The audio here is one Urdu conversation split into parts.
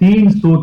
300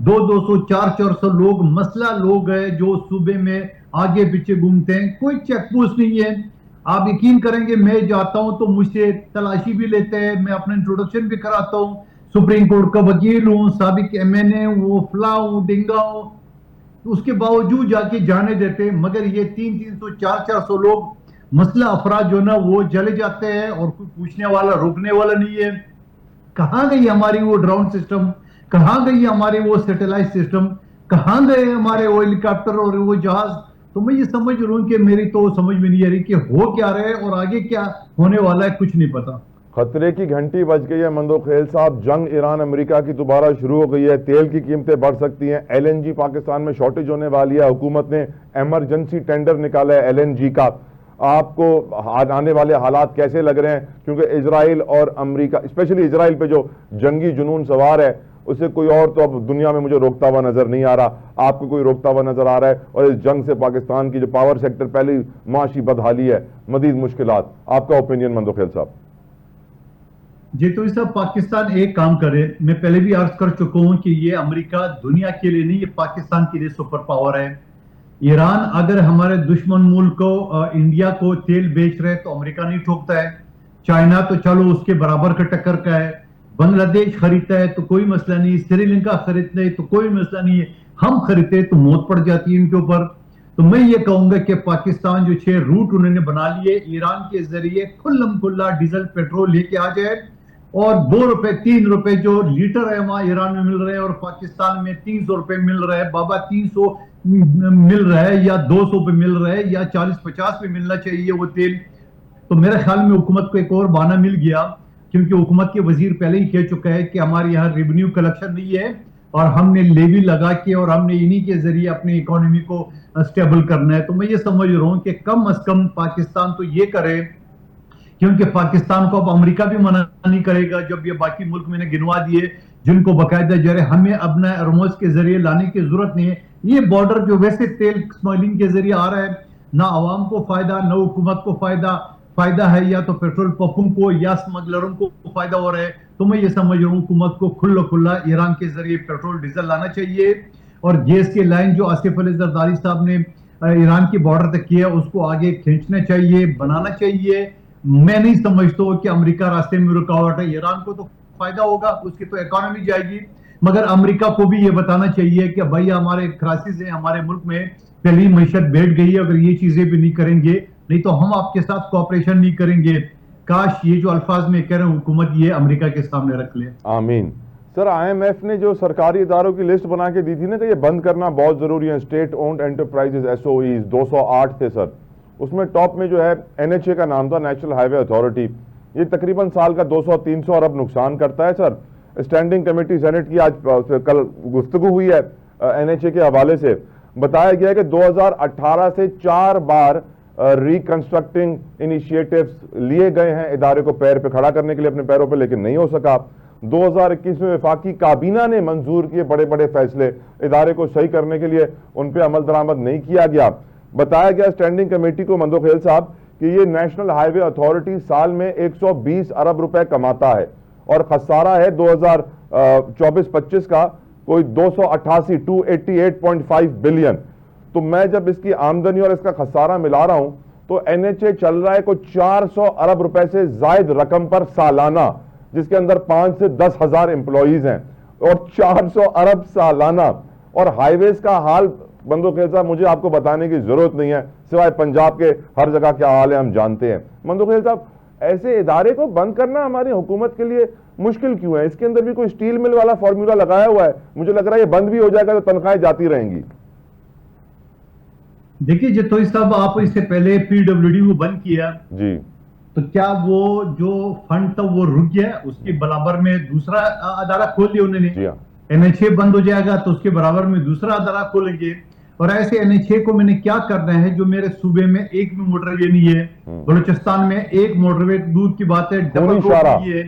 200 400 لوگ مسلح لوگ ہیں جو صوبے میں آگے پیچھے گھومتے ہیں, کوئی چیک پوسٹ نہیں ہے. آپ یقین کریں گے میں جاتا ہوں تو مجھ سے تلاشی بھی لیتے ہیں, میں اپنا انٹروڈکشن بھی کراتا ہوں, سپریم کورٹ کا وکیل ہوں, سابق ایم این اے ہوں, فلاں ہوں, ڈنگا ہوں, اس کے باوجود جا کے جانے دیتے. مگر یہ 300 400 لوگ مسلح افراد جو نا وہ چلے جاتے ہیں اور کوئی پوچھنے والا روکنے والا نہیں ہے. کہاں گئی ہماری وہ ڈرون سسٹم, کہاں گئی ہمارے وہ سیٹلائٹ سسٹم, کہاں گئے ہمارے وہ ہیلی کاپٹر اور وہ جہاز؟ تو میں یہ سمجھ رہا ہوں کہ میری تو سمجھ میں نہیں آ رہی کہ ہو کیا رہے اور آگے کیا ہونے والا ہے, کچھ نہیں پتا. خطرے کی گھنٹی بج گئی ہے مندوخیل صاحب, جنگ ایران امریکہ کی دوبارہ شروع ہو گئی ہے, تیل کی قیمتیں بڑھ سکتی ہیں, ایل این جی پاکستان میں شارٹیج ہونے والی ہے, حکومت نے ایمرجنسی ٹینڈر نکالا ہے ایل این جی کا. آپ کو آنے والے حالات کیسے لگ رہے ہیں؟ کیونکہ اسرائیل اور امریکہ, اسپیشلی اسرائیل پہ جو جنگی جنون سوار ہے, اسے کوئی اور تو اب دنیا میں مجھے روکتا ہوا نظر نہیں آ رہا. آپ کو کوئی روکتا ہوا نظر آ رہا ہے؟ اور اس جنگ سے پاکستان کی جو پاور سیکٹر پہلی معاشی بدحالی ہے, مزید مشکلات, آپ کا اوپینین مندوخیل صاحب؟ جی تو اس پاکستان ایک کام کرے, میں پہلے بھی عرض کر چکا ہوں کہ یہ امریکہ دنیا کے لیے نہیں, یہ پاکستان کے لیے سپر پاور ہے. ایران اگر ہمارے دشمن ملک کو انڈیا کو تیل بیچ رہے تو امریکہ نہیں ٹھوکتا ہے. چائنا تو چلو اس کے برابر کا ٹکر کا ہے, بنگلہ دیش خریدتا ہے تو کوئی مسئلہ نہیں, سری لنکا خریدتا ہے تو کوئی مسئلہ نہیں ہے, ہم خریدتے تو موت پڑ جاتی ہے ان کے اوپر. تو میں یہ کہوں گا کہ پاکستان جو 6 روٹ انہوں نے بنا لیے, ایران کے ذریعے کھلم کھلا ڈیزل پیٹرول لے کے آ جائے, اور 2 روپے 3 روپے جو لیٹر ہے وہاں ایران میں مل رہے ہیں اور پاکستان میں 300 روپے مل رہا ہے. بابا 300 مل رہا ہے یا 200 پہ مل رہا ہے یا 40-50 پہ ملنا چاہیے وہ تیل. تو میرے خیال میں حکومت کو ایک اور بہانہ مل گیا, کیونکہ حکومت کے وزیر پہلے ہی کہہ چکا ہے کہ ہمارے یہاں ریونیو کلیکشن نہیں ہے اور ہم نے لیوی لگا کے اور ہم نے انہی کے ذریعے اپنی اکانومی کو سٹیبل کرنا ہے. تو میں یہ سمجھ رہا ہوں کہ کم از کم پاکستان تو یہ کرے, کیونکہ پاکستان کو اب امریکہ بھی منع نہیں کرے گا جب یہ باقی ملک میں نے گنوا دیے جن کو باقاعدہ جرے ہمیں اپنا ایرموز کے ذریعے لانے کی ضرورت نہیں ہے. یہ بارڈر جو ویسے تیل سمگلنگ کے ذریعے آ رہا ہے, نہ عوام کو فائدہ نہ حکومت کو فائدہ ہے, یا تو پیٹرول پمپوں کو یا سمگلروں کو فائدہ ہو رہا ہے. تو میں یہ سمجھ رہا ہوں حکومت کو کھلا ایران کے ذریعے پیٹرول ڈیزل لانا چاہیے, اور گیس کے لائن جو آصف علی زرداری صاحب نے ایران کی بارڈر تک کیا اس کو آگے کھینچنا چاہیے, بنانا چاہیے. میں نہیں سمجھتا کہ امریکہ راستے میں رکاوٹ ہے, ایران کو تو فائدہ ہوگا, اس کی تو اکانومی جائے گی, مگر امریکہ کو بھی یہ بتانا چاہیے کہ بھائی ہمارے کرائسس ہیں ہمارے ملک میں, پہلی معیشت بیٹھ گئی ہے, اگر یہ چیزیں بھی نہیں کریں گے نہیں تو ہم آپ کے ساتھ کوآپریشن نہیں کریں گے. کاش یہ جو الفاظ میں کہہ رہا ہوں حکومت یہ امریکہ کے سامنے رکھ لے. آمین. سر آئی ایم ایف نے جو سرکاری اداروں کی لسٹ بنا کے دی تھی نا کہ یہ بند کرنا بہت ضروری ہے, state owned enterprises S O as 208 تھے سر, اس میں ٹاپ میں جو ہے این ایچ اے کا نام تھا, نیشنل ہائی وے اتھارٹی. یہ تقریباً سال کا 200-300 ارب نقصان کرتا ہے سر. اسٹینڈنگ کمیٹی سینٹ کی آج کل گفتگو ہوئی ہے این ایچ اے کے حوالے سے, بتایا گیا ہے کہ 2018 سے 4 بار ریکنسٹرکٹنگ انیشیٹیوز لیے گئے ہیں ادارے کو پیر پہ کھڑا کرنے کے لیے اپنے پیروں پہ, لیکن نہیں ہو سکا. 2021 میں وفاقی کابینہ نے منظور کیے بڑے بڑے فیصلے, ادارے کو صحیح کرنے کے لیے ان پہ عمل درآمد نہیں کیا گیا. بتایا گیا اسٹینڈنگ کمیٹی کو مندوخیل صاحب کہ یہ نیشنل ہائی وے اتھارٹی سال میں 120 ارب روپے کماتا ہے اور خسارہ ہے 2024-25 کا کوئی 288.5 بلین. تو میں جب اس کی آمدنی اور اس کا خسارہ ملا رہا ہوں تو این ایچ اے چل رہا ہے کوئی 400 ارب روپے سے زائد رقم پر سالانہ, جس کے اندر 5 سے 10 ہزار امپلائیز ہیں, اور 400 ارب سالانہ. اور ہائی ویز کا حال مندوخیل صاحب مجھے آپ کو بتانے کی ضرورت نہیں ہے, سوائے پنجاب کے ہر جگہ کیا حال ہے ہم جانتے ہیں. مندوخیل صاحب ایسے ادارے کو بند کرنا ہماری حکومت کے لیے مشکل کیوں ہے؟ اس کے اندر بھی کوئی اسٹیل مل والا فارمولا لگایا ہوا ہے, مجھے لگ رہا ہے یہ بند بھی ہو جائے گا تو تنخواہیں جاتی رہیں گی. دیکھیے جتوئی صاحب, آپ اس سے پہلے پی ڈبلیو ڈی کو بند کیا جی, تو کیا وہ جو فنڈ تھا وہ رک گیا؟ اس کے برابر میں دوسرا ادارہ کھول لیا انہوں نے. جی ہاں, این ایچ اے بند ہو جائے گا تو اس کے برابر میں دوسرا ادارہ کھولیں گے. اور ایسے این ایچ اے کو میں نے کیا کرنا ہے, جو میرے صوبے میں ایک بھی موٹر وے نہیں ہے, بلوچستان میں ایک موٹر وے دور کی بات ہے, ڈبل روڈ نہیں ہے.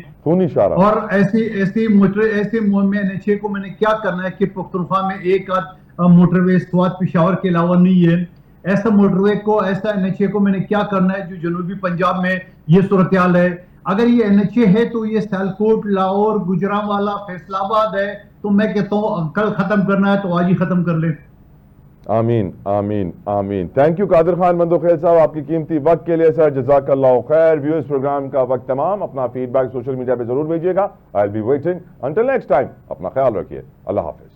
اور ایسے میں این ایچ اے کو میں نے کیا کرنا ہے کہ پختونخوا میں ایک آدھ موٹر وے سوات پشاور کے علاوہ نہیں ہے. ایسا موٹر وے کو, ایسا این ایچ اے کو میں نے کیا کرنا ہے جو جنوبی پنجاب میں یہ صورتحال ہے. اگر یہ NHA ہے تو یہ سیالکوٹ، لاہور، گجرانوالہ، فیصل آباد ہے، تو میں کہتا ہوں کل ختم کرنا ہے تو آج ہی ختم کر لیں. آمین آمین آمین. تھینک یو قادر خان مندوخیل صاحب آپ کی قیمتی وقت کے لیے سر. جزاک اللہ خیر. ویورز پروگرام کا وقت تمام. اپنا فیڈ بیک سوشل میڈیا پہ ضرور بھیجیے گا. I will be waiting. Until next time اپنا خیال رکھیے. اللہ حافظ.